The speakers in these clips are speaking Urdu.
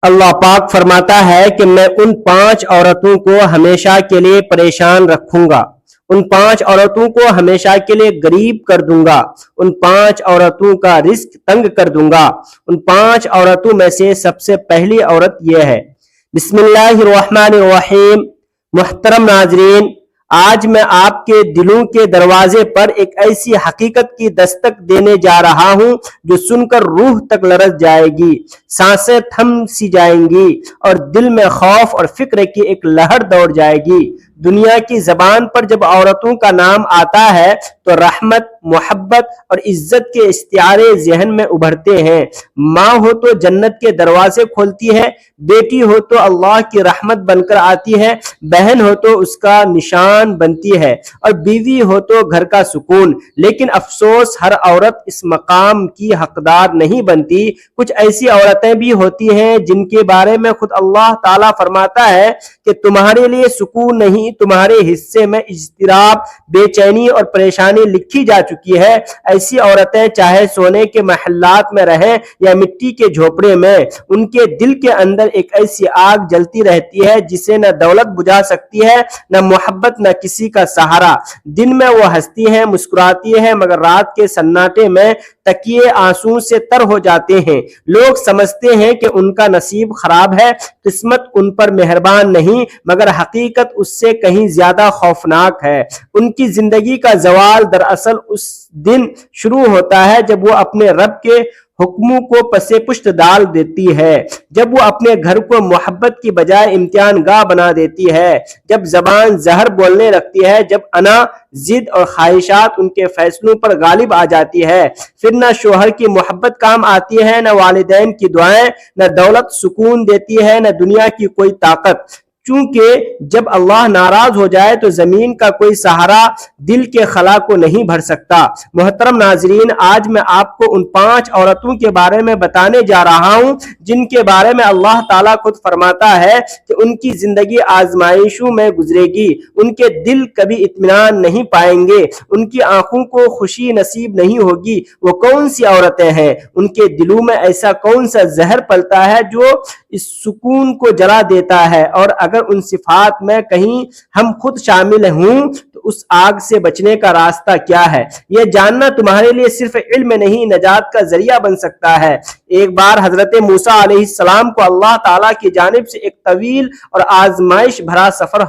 اللہ پاک فرماتا ہے کہ میں ان 5 عورتوں کو ہمیشہ کے لیے پریشان رکھوں گا، ان 5 عورتوں کو ہمیشہ کے لیے غریب کر دوں گا، ان 5 عورتوں کا رزق تنگ کر دوں گا۔ ان 5 عورتوں میں سے سب سے پہلی عورت یہ ہے۔ بسم اللہ الرحمن الرحیم۔ محترم ناظرین، آج میں آپ کے دلوں کے دروازے پر ایک ایسی حقیقت کی دستک دینے جا رہا ہوں جو سن کر روح تک لرز جائے گی، سانسیں تھم سی جائیں گی اور دل میں خوف اور فکر کی ایک لہر دوڑ جائے گی۔ دنیا کی زبان پر جب عورتوں کا نام آتا ہے تو رحمت، محبت اور عزت کے استعارے ذہن میں ابھرتے ہیں۔ ماں ہو تو جنت کے دروازے کھولتی ہے، بیٹی ہو تو اللہ کی رحمت بن کر آتی ہے، بہن ہو تو اس کا نشان بنتی ہے اور بیوی ہو تو گھر کا سکون۔ لیکن افسوس، ہر عورت اس مقام کی حقدار نہیں بنتی۔ کچھ ایسی عورتیں بھی ہوتی ہیں جن کے بارے میں خود اللہ تعالیٰ فرماتا ہے کہ تمہارے لیے سکون نہیں، تمہارے حصے میں اضطراب، بے چینی اور پریشانی لکھی جا چکی ہے۔ ایسی عورتیں چاہے سونے کے محلات میں رہیں یا مٹی کے جھوپڑے میں، ان کے دل کے اندر ایک ایسی آگ جلتی رہتی ہے جسے نہ دولت بجھا سکتی ہے، نہ محبت، نہ کسی کا سہارا۔ دن میں وہ ہنستی ہیں، مسکراتی ہیں، مگر رات کے سناٹے میں تکیے آنسو سے تر ہو جاتے ہیں۔ لوگ سمجھتے ہیں کہ ان کا نصیب خراب ہے، قسمت ان پر مہربان نہیں، مگر حقیقت اس سے کہیں زیادہ خوفناک ہے۔ ان کی زندگی کا زوال دراصل اس دن شروع ہوتا ہے جب وہ اپنے رب کے حکموں کو پسے پشت ڈال دیتی ہے، جب وہ اپنے گھر کو محبت کی بجائے امتحان گاہ بنا دیتی ہے، جب زبان زہر بولنے لگتی ہے، جب انا، ضد اور خواہشات ان کے فیصلوں پر غالب آ جاتی ہے۔ پھر نہ شوہر کی محبت کام آتی ہے، نہ والدین کی دعائیں، نہ دولت سکون دیتی ہے، نہ دنیا کی کوئی طاقت۔ چونکہ جب اللہ ناراض ہو جائے تو زمین کا کوئی سہارا دل کے خلا کو نہیں بھر سکتا۔ محترم ناظرین، آج میں آپ کو ان 5 عورتوں کے بارے میں بتانے جا رہا ہوں جن کے بارے میں اللہ تعالیٰ خود فرماتا ہے کہ ان کی زندگی آزمائشوں میں گزرے گی، ان کے دل کبھی اطمینان نہیں پائیں گے، ان کی آنکھوں کو خوشی نصیب نہیں ہوگی۔ وہ کون سی عورتیں ہیں؟ ان کے دلوں میں ایسا کون سا زہر پلتا ہے جو اس سکون کو جلا دیتا ہے؟ اور اگر ان صفات میں کہیں ہم خود شامل ہوں تو اس آگ سے بچنے کا راستہ کیا ہے؟ یہ جاننا تمہارے لیے صرف علم نہیں، نجات کا ذریعہ بن سکتا ہے۔ ایک بار حضرت موسیٰ علیہ السلام کو اللہ تعالیٰ کی جانب سے ایک طویل اور آزمائش بھرا سفر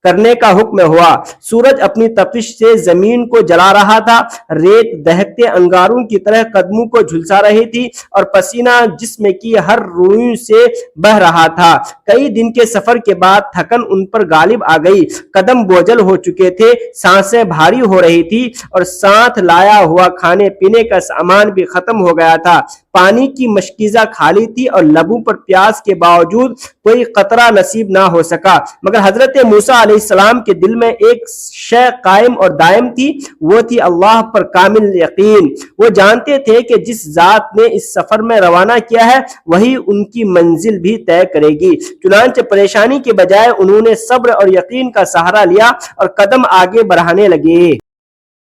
کرنے کا حکم ہوا۔ سورج اپنی تپش سے زمین کو جلا رہا تھا، ریت دہکتے انگاروں کی طرح قدموں کو جھلسا رہی تھی اور پسینہ جسم کی ہر روئی سے بہہ رہا تھا۔ کئی دن کے سفر کے بعد تھکن ان پر غالب آ گئی، قدم بوجھل ہو چکے تھے، سانسیں بھاری ہو رہی تھی اور ساتھ لایا ہوا کھانے پینے کا سامان بھی ختم ہو گیا تھا۔ پانی کی مشکیزہ خالی تھی اور لبوں پر پیاس کے باوجود کوئی قطرہ نصیب نہ ہو سکا، مگر حضرت موسیٰ علیہ السلام کے دل میں ایک شے قائم اور دائم تھی، وہ تھی اللہ پر کامل یقین۔ وہ جانتے تھے کہ جس ذات نے اس سفر میں روانہ کیا ہے وہی ان کی منزل بھی طے کرے گی۔ چنانچہ پریشانی کے بجائے انہوں نے صبر اور یقین کا سہارا لیا اور قدم آگے بڑھانے لگے۔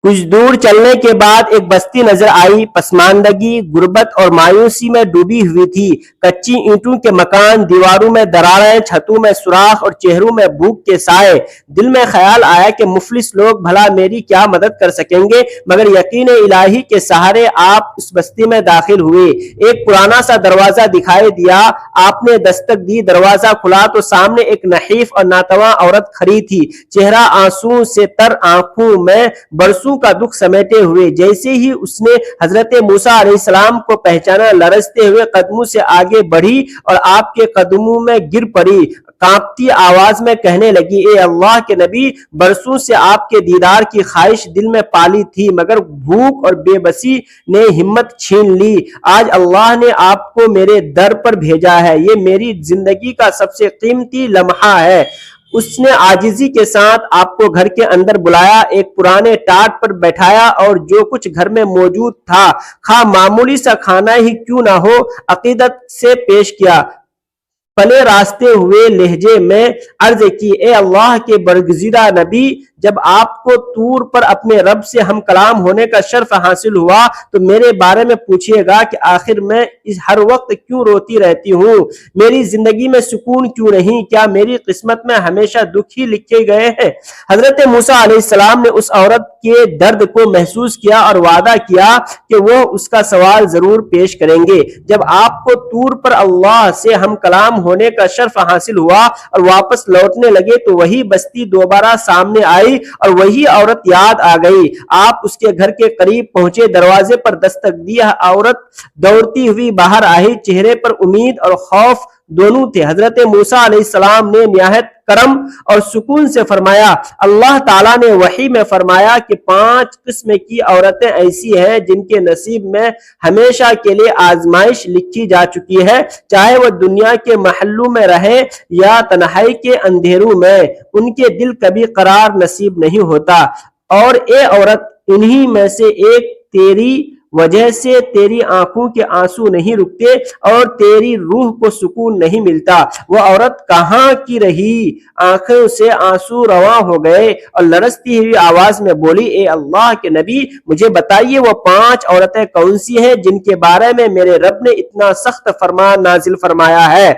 کچھ دور چلنے کے بعد ایک بستی نظر آئی، پسماندگی، غربت اور مایوسی میں ڈوبی ہوئی تھی۔ کچی اینٹوں کے مکان، دیواروں میں دراڑیں، چھتوں میں سوراخ اور چہروں میں بھوک کے سائے۔ دل میں خیال آیا کہ مفلس لوگ بھلا میری کیا مدد کر سکیں گے، مگر یقین الہی کے سہارے آپ اس بستی میں داخل ہوئے۔ ایک پرانا سا دروازہ دکھائی دیا، آپ نے دستک دی، دروازہ کھلا تو سامنے ایک نحیف اور ناتواں عورت کھڑی تھی، چہرہ آنسو سے تر، آنکھوں میں برسوں کا دکھ سمیٹے ہوئے۔ جیسے ہی اس نے حضرت موسیٰ علیہ السلام کو پہچانا، لرزتے ہوئے قدموں سے آگے بڑھی اور آپ کے قدموں میں گر پڑی، کانپتی آواز میں کہنے لگی، اے اللہ کے نبی، برسوں سے آپ کے دیدار کی خواہش دل میں پالی تھی، مگر بھوک اور بے بسی نے ہمت چھین لی۔ آج اللہ نے آپ کو میرے در پر بھیجا ہے، یہ میری زندگی کا سب سے قیمتی لمحہ ہے۔ اس نے عاجزی کے ساتھ آپ کو گھر کے اندر بلایا، ایک پرانے ٹاٹ پر بیٹھایا اور جو کچھ گھر میں موجود تھا، خواہ معمولی سا کھانا ہی کیوں نہ ہو، عقیدت سے پیش کیا۔ پلے راستے ہوئے لہجے میں عرض کی، اے اللہ کے برگزیدہ نبی، جب آپ کو طور پر اپنے رب سے ہم کلام ہونے کا شرف حاصل ہوا تو میرے بارے میں پوچھیے گا کہ آخر میں ہر وقت کیوں روتی رہتی ہوں، میری زندگی میں سکون کیوں نہیں، کیا میری قسمت میں ہمیشہ دکھ ہی لکھے گئے ہیں؟ حضرت موسیٰ علیہ السلام نے اس عورت کے درد کو محسوس کیا اور وعدہ کیا کہ وہ اس کا سوال ضرور پیش کریں گے۔ جب آپ کو طور پر اللہ سے ہم کلام ہونے کا شرف حاصل ہوا اور واپس لوٹنے لگے تو وہی بستی دوبارہ سامنے آئی اور وہی عورت یاد آ گئی۔ آپ اس کے گھر کے قریب پہنچے، دروازے پر دستک دی، عورت دوڑتی ہوئی باہر آئی، چہرے پر امید اور خوف دونوں تھے۔ حضرت موسیٰ علیہ السلام نے نہایت کرم اور سکون سے فرمایا، اللہ تعالیٰ نے وحی میں فرمایا کہ 5 قسم کی عورتیں ایسی ہیں جن کے نصیب میں ہمیشہ کے لیے آزمائش لکھی جا چکی ہے، چاہے وہ دنیا کے محلوں میں رہے یا تنہائی کے اندھیروں میں، ان کے دل کبھی قرار نصیب نہیں ہوتا۔ اور اے عورت، انہی میں سے ایک تیری وجہ سے تیری آنکھوں کے آنسو نہیں رکتے اور تیری روح کو سکون نہیں ملتا۔ وہ عورت کہاں کی رہی، آنکھوں سے آنسو رواں ہو گئے اور لرزتی ہوئی آواز میں بولی، اے اللہ کے نبی، مجھے بتائیے وہ 5 عورتیں کون سی ہیں جن کے بارے میں میرے رب نے اتنا سخت فرمان نازل فرمایا ہے،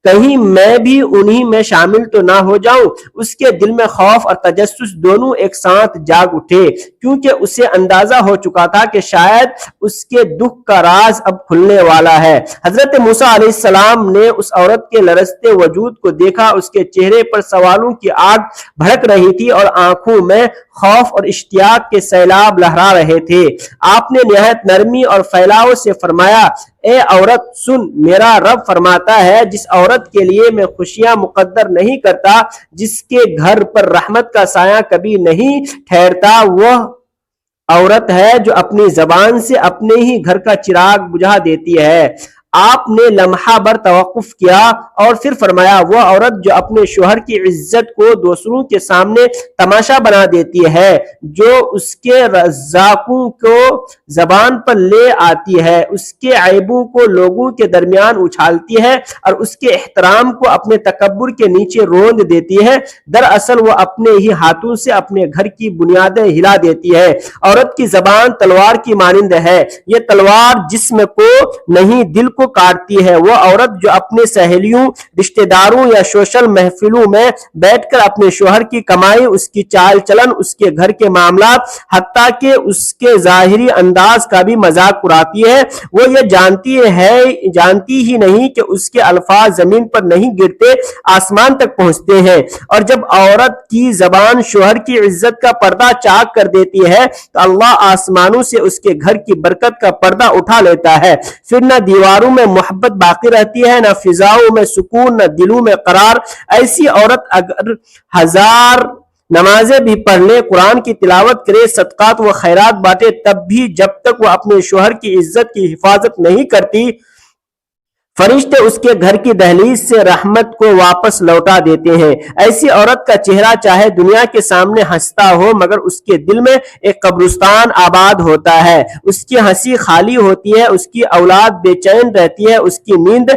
کہیں میں بھی انہی میں شامل تو نہ ہو جاؤں۔ اس کے دل میں خوف اور تجسس دونوں ایک ساتھ جاگ اٹھے، کیونکہ اسے اندازہ ہو چکا تھا کہ شاید اس کے دکھ کا راز اب کھلنے والا ہے۔ حضرت موسیٰ علیہ السلام نے اس عورت کے لرزتے وجود کو دیکھا، اس کے چہرے پر سوالوں کی آگ بھڑک رہی تھی اور آنکھوں میں خوف اور اشتیاق کے سیلاب لہرا رہے تھے۔ آپ نے نہایت نرمی اور پھیلاؤ سے فرمایا، اے عورت سن، میرا رب فرماتا ہے جس عورت کے لیے میں خوشیاں مقدر نہیں کرتا، جس کے گھر پر رحمت کا سایہ کبھی نہیں ٹھہرتا، وہ عورت ہے جو اپنی زبان سے اپنے ہی گھر کا چراغ بجھا دیتی ہے۔ آپ نے لمحہ بھر توقف کیا اور پھر فرمایا، وہ عورت جو اپنے شوہر کی عزت کو دوسروں کے سامنے تماشا بنا دیتی ہے، جو اس کے رزاقوں کو زبان پر لے آتی ہے، اس کے عیبوں کو لوگوں کے درمیان اچھالتی ہے اور اس کے احترام کو اپنے تکبر کے نیچے روند دیتی ہے، دراصل وہ اپنے ہی ہاتھوں سے اپنے گھر کی بنیادیں ہلا دیتی ہے۔ عورت کی زبان تلوار کی مانند ہے، یہ تلوار جسم کو نہیں دل کو کاٹتی ہے۔ وہ عورت جو اپنے سہیلیوں، رشتہ داروں یا سوشل محفلوں میں بیٹھ کر اپنے شوہر کی کمائی، اس کی چال چلن، اس کے گھر کے معاملات، حتیٰ کہ اس کے ظاہری انداز کا بھی مذاق اڑاتی ہے، وہ یہ جانتی ہی نہیں کہ اس کے الفاظ زمین پر نہیں گرتے، آسمان تک پہنچتے ہیں۔ اور جب عورت کی زبان شوہر کی عزت کا پردہ چاک کر دیتی ہے تو اللہ آسمانوں سے اس کے گھر کی برکت کا پردہ اٹھا لیتا ہے، پھر نہ دیواروں میں محبت باقی رہتی ہے، نہ فضاؤں میں سکون، نہ دلوں میں قرار۔ ایسی عورت اگر 1000 نمازیں بھی پڑھ لے، قرآن کی تلاوت کرے، صدقات و خیرات بانٹے، تب بھی جب تک وہ اپنے شوہر کی عزت کی حفاظت نہیں کرتی، فرشتے اس کے گھر کی دہلیز سے رحمت کو واپس لوٹا دیتے ہیں۔ ایسی عورت کا چہرہ چاہے دنیا کے سامنے ہنستا ہو، مگر اس کے دل میں ایک قبرستان آباد ہوتا ہے، اس کی ہنسی خالی ہوتی ہے، اس کی اولاد بے چین رہتی ہے، اس کی نیند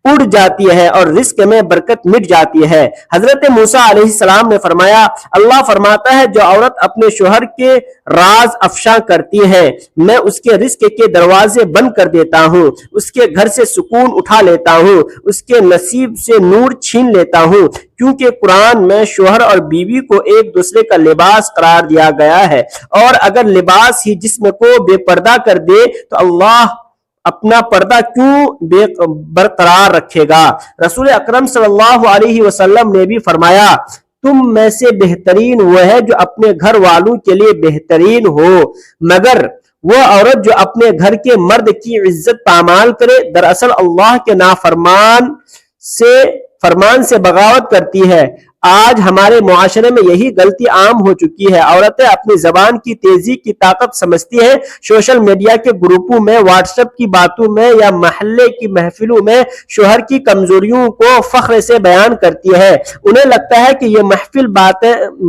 اڑ جاتی ہے اور رزق میں برکت مٹ جاتی ہے۔ حضرت موسیٰ علیہ السلام نے فرمایا، اللہ فرماتا ہے جو عورت اپنے شوہر کے راز افشاں کرتی ہے، میں اس کے رزق کے دروازے بند کر دیتا ہوں، اس کے گھر سے سکون اٹھا لیتا ہوں، اس کے نصیب سے نور چھین لیتا ہوں، کیونکہ قرآن میں شوہر اور بیوی کو ایک دوسرے کا لباس قرار دیا گیا ہے، اور اگر لباس ہی جسم کو بے پردہ کر دے تو اللہ اپنا پردہ کیوں برقرار رکھے گا۔ رسول اکرم صلی اللہ علیہ وسلم نے بھی فرمایا، تم میں سے بہترین وہ ہے جو اپنے گھر والوں کے لیے بہترین ہو، مگر وہ عورت جو اپنے گھر کے مرد کی عزت پامال کرے، دراصل اللہ کے نافرمان سے بغاوت کرتی ہے۔ آج ہمارے معاشرے میں یہی غلطی عام ہو چکی ہے، عورتیں اپنی زبان کی تیزی کی طاقت سمجھتی ہیں، سوشل میڈیا کے گروپوں میں، واٹس ایپ کی باتوں میں یا محلے کی محفلوں میں شوہر کی کمزوریوں کو فخر سے بیان کرتی ہے۔ انہیں لگتا ہے کہ یہ محفل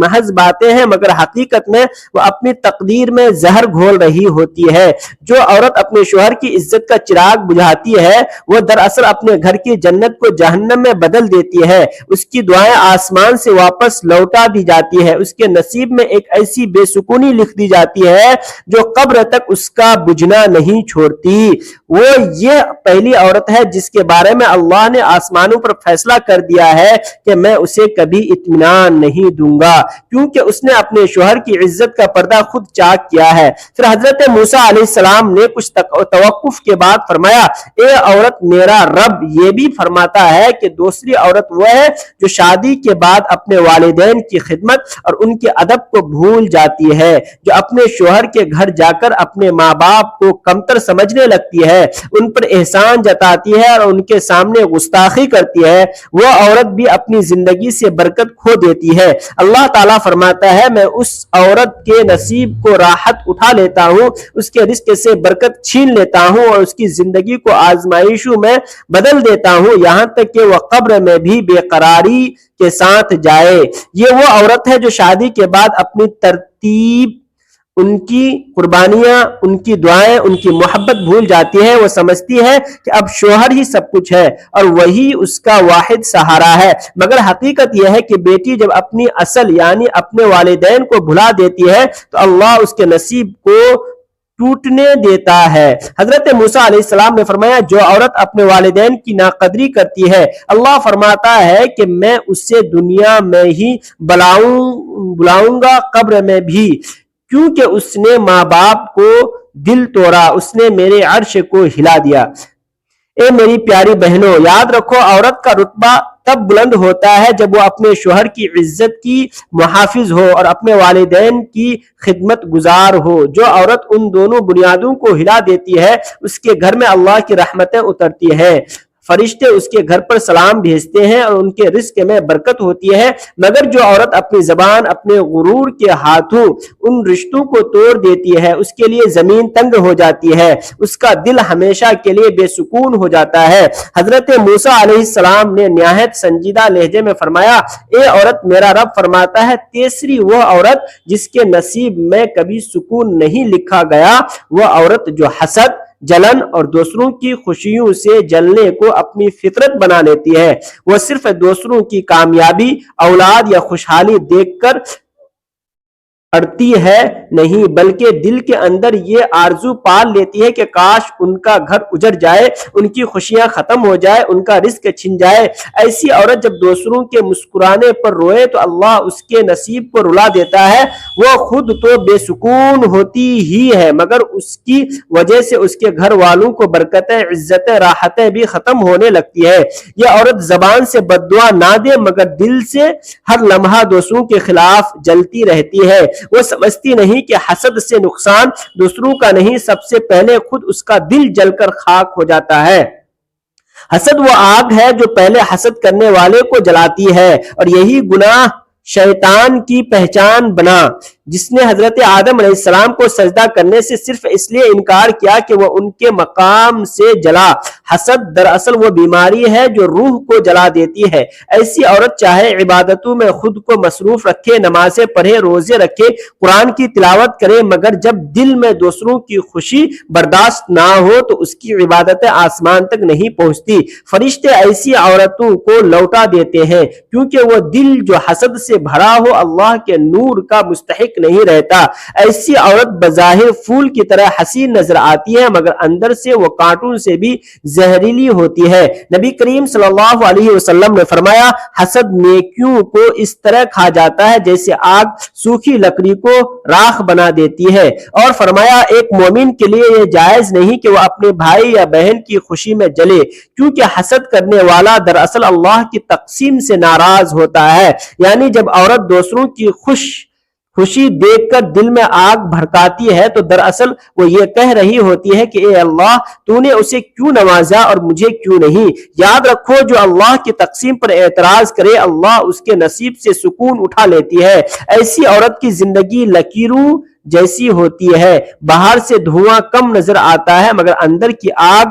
محض باتیں ہیں، مگر حقیقت میں وہ اپنی تقدیر میں زہر گھول رہی ہوتی ہے۔ جو عورت اپنے شوہر کی عزت کا چراغ بجھاتی ہے، وہ دراصل اپنے گھر کی جنت کو جہنم میں بدل دیتی ہے۔ اس کی دعائیں آسمان آسمان سے واپس لوٹا دی جاتی ہے، اس کے نصیب میں ایک ایسی بے سکونی لکھ دی جاتی ہے جو قبر تک اس کا بجھنا نہیں چھوڑتی۔ وہ یہ پہلی عورت ہے جس کے بارے میں اللہ نے آسمانوں پر فیصلہ کر دیا ہے کہ میں اسے کبھی اطمینان نہیں دوں گا، کیونکہ اس نے اپنے شوہر کی عزت کا پردہ خود چاک کیا ہے۔ پھر حضرت موسیٰ علیہ السلام نے کچھ توقف کے بعد فرمایا، اے عورت، میرا رب یہ بھی فرماتا ہے کہ دوسری عورت وہ ہے جو شادی کے بعد اپنے والدین کی خدمت اور ان کے ادب کو بھول جاتی ہے، جو اپنے شوہر کے گھر جا کر اپنے ماں باپ کو کمتر سمجھنے لگتی ہے، ان پر احسان جتاتی ہے اور ان کے سامنے گستاخی کرتی ہے، وہ عورت بھی اپنی زندگی سے برکت کھو دیتی ہے۔ اللہ تعالیٰ فرماتا ہے، میں اس عورت کے نصیب کو راحت اٹھا لیتا ہوں، اس کے رزق سے برکت چھین لیتا ہوں اور اس کی زندگی کو آزمائشوں میں بدل دیتا ہوں، یہاں تک کہ وہ قبر میں بھی بے قراری کے ساتھ جائے۔ یہ وہ عورت ہے جو شادی کے بعد اپنی ترتیب، ان کی قربانیاں، ان کی دعائیں، ان کی محبت بھول جاتی ہے۔ وہ سمجھتی ہے کہ اب شوہر ہی سب کچھ ہے اور وہی اس کا واحد سہارا ہے، مگر حقیقت یہ ہے کہ بیٹی جب اپنی اصل یعنی اپنے والدین کو بھلا دیتی ہے تو اللہ اس کے نصیب کو ٹوٹنے دیتا ہے۔ حضرت موسیٰ علیہ السلام نے فرمایا، جو عورت اپنے والدین کی ناقدری کرتی ہے، اللہ فرماتا ہے کہ میں اسے دنیا میں ہی بلاؤں گا، قبر میں بھی، کیونکہ اس نے ماں باپ کو دل توڑا، اس نے میرے عرش کو ہلا دیا۔ اے میری پیاری بہنوں، یاد رکھو، عورت کا رتبہ تب بلند ہوتا ہے جب وہ اپنے شوہر کی عزت کی محافظ ہو اور اپنے والدین کی خدمت گزار ہو۔ جو عورت ان دونوں بنیادوں کو ہلا دیتی ہے، اس کے گھر میں اللہ کی رحمتیں اترتی ہیں، فرشتے اس کے گھر پر سلام بھیجتے ہیں اور ان کے رزق میں برکت ہوتی ہے، مگر جو عورت اپنی زبان، اپنے غرور کے ہاتھوں ان رشتوں کو توڑ دیتی ہے، اس کے لیے زمین تنگ ہو جاتی ہے، اس کا دل ہمیشہ کے لیے بے سکون ہو جاتا ہے۔ حضرت موسیٰ علیہ السلام نے نہایت سنجیدہ لہجے میں فرمایا، اے عورت، میرا رب فرماتا ہے، تیسری وہ عورت جس کے نصیب میں کبھی سکون نہیں لکھا گیا، وہ عورت جو حسد، جلن اور دوسروں کی خوشیوں سے جلنے کو اپنی فطرت بنا لیتی ہے۔ وہ صرف دوسروں کی کامیابی، اولاد یا خوشحالی دیکھ کر اڑتی ہے نہیں، بلکہ دل کے اندر یہ آرزو پال لیتی ہے کہ کاش ان کا گھر اجڑ جائے، ان کی خوشیاں ختم ہو جائے، ان کا رزق چھن جائے۔ ایسی عورت جب دوسروں کے مسکرانے پر روئے تو اللہ اس کے نصیب کو رلا دیتا ہے۔ وہ خود تو بے سکون ہوتی ہی ہے، مگر اس کی وجہ سے اس کے گھر والوں کو برکتیں، عزتیں، راحتیں بھی ختم ہونے لگتی ہے۔ یہ عورت زبان سے بد دعا نہ دے مگر دل سے ہر لمحہ دوسروں کے خلاف جلتی رہتی ہے۔ وہ سمجھتی نہیں کہ حسد سے نقصان دوسروں کا نہیں، سب سے پہلے خود اس کا دل جل کر خاک ہو جاتا ہے۔ حسد وہ آگ ہے جو پہلے حسد کرنے والے کو جلاتی ہے، اور یہی گناہ شیطان کی پہچان بنا، جس نے حضرت آدم علیہ السلام کو سجدہ کرنے سے صرف اس لیے انکار کیا کہ وہ ان کے مقام سے جلا۔ حسد دراصل وہ بیماری ہے جو روح کو جلا دیتی ہے۔ ایسی عورت چاہے عبادتوں میں خود کو مصروف رکھے، نمازیں پڑھے، روزے رکھے، قرآن کی تلاوت کرے، مگر جب دل میں دوسروں کی خوشی برداشت نہ ہو تو اس کی عبادتیں آسمان تک نہیں پہنچتی۔ فرشتے ایسی عورتوں کو لوٹا دیتے ہیں کیونکہ وہ دل جو حسد سے بھرا ہو اللہ کے نور کا مستحق نہیں رہتا۔ ایسی عورت بظاہر پھول کی طرح حسین نظر آتی ہے مگر اندر سے وہ کانٹوں سے بھی زہریلی ہوتی ہے۔ نبی کریم صلی اللہ علیہ وسلم نے فرمایا، حسد نیکیوں کو اس طرح کھا جاتا ہے جیسے آگ سوکھی لکڑی کو راکھ بنا دیتی ہے، اور فرمایا ایک مومن کے لیے یہ جائز نہیں کہ وہ اپنے بھائی یا بہن کی خوشی میں جلے، کیونکہ حسد کرنے والا دراصل اللہ کی تقسیم سے ناراض ہوتا ہے۔ یعنی جب عورت دوسروں کی خوشی دیکھ کر دل میں آگ بھڑکاتی ہے تو دراصل وہ یہ کہہ رہی ہوتی ہے کہ اے اللہ، تو نے اسے کیوں نوازا اور مجھے کیوں نہیں؟ یاد رکھو، جو اللہ کی تقسیم پر اعتراض کرے اللہ اس کے نصیب سے سکون اٹھا لیتی ہے۔ ایسی عورت کی زندگی لکیروں جیسی ہوتی ہے، باہر سے دھواں کم نظر آتا ہے مگر اندر کی آگ